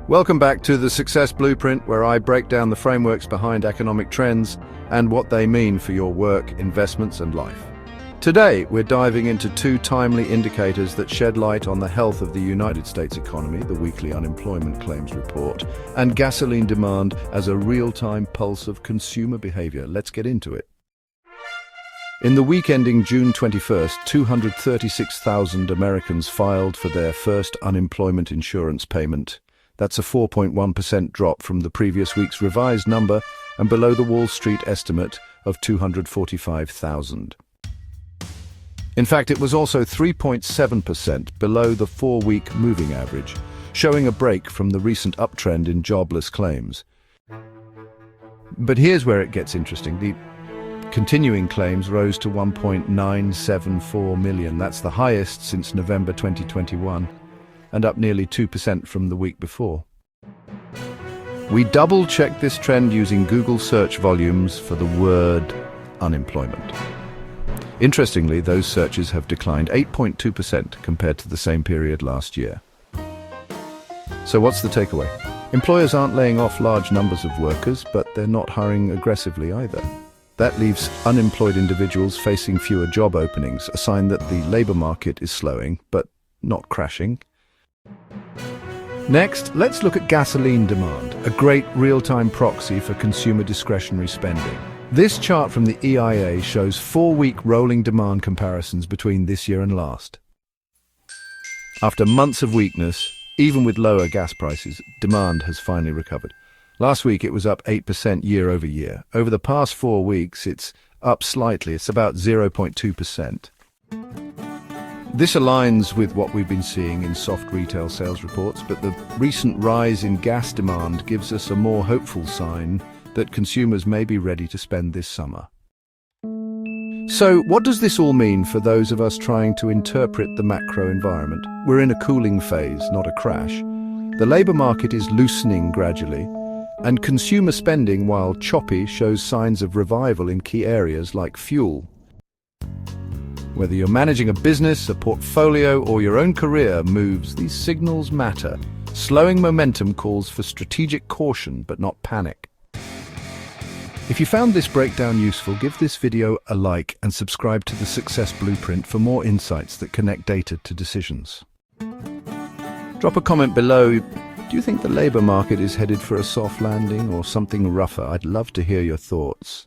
Welcome back to the Success Blueprint, where I break down the frameworks behind economic trends and what they mean for your work, investments, and life. Today, we're diving into two timely indicators that shed light on the health of the United States economy, the weekly unemployment claims report, and gasoline demand as a real-time pulse of consumer behavior. Let's get into it. In the week ending June 21st, 236,000 Americans filed for their first unemployment insurance payment. That's a 4.1% drop from the previous week's revised number and below the Wall Street estimate of 245,000. In fact, it was also 3.7% below the 4-week moving average, showing a break from the recent uptrend in jobless claims. But here's where it gets interesting. The continuing claims rose to 1.974 million. That's the highest since November 2021. And up nearly 2% from the week before. We double-checked this trend using Google search volumes for the word unemployment. Interestingly, those searches have declined 8.2% compared to the same period last year. So what's the takeaway? Employers aren't laying off large numbers of workers, but they're not hiring aggressively either. That leaves unemployed individuals facing fewer job openings, a sign that the labor market is slowing, but not crashing. Next, let's look at gasoline demand, a great real-time proxy for consumer discretionary spending. This chart from the EIA shows 4-week rolling demand comparisons between this year and last. After months of weakness, even with lower gas prices, demand has finally recovered. Last week it was up 8% year over year. Over the past 4 weeks, it's up slightly. It's about 0.2%. This aligns with what we've been seeing in soft retail sales reports, but the recent rise in gas demand gives us a more hopeful sign that consumers may be ready to spend this summer. So, what does this all mean for those of us trying to interpret the macro environment? We're in a cooling phase, not a crash. The labor market is loosening gradually, and consumer spending, while choppy, shows signs of revival in key areas like fuel. Whether you're managing a business, a portfolio, or your own career moves, these signals matter. Slowing momentum calls for strategic caution, but not panic. If you found this breakdown useful, give this video a like and subscribe to the Success Blueprint for more insights that connect data to decisions. Drop a comment below. Do you think the labor market is headed for a soft landing or something rougher? I'd love to hear your thoughts.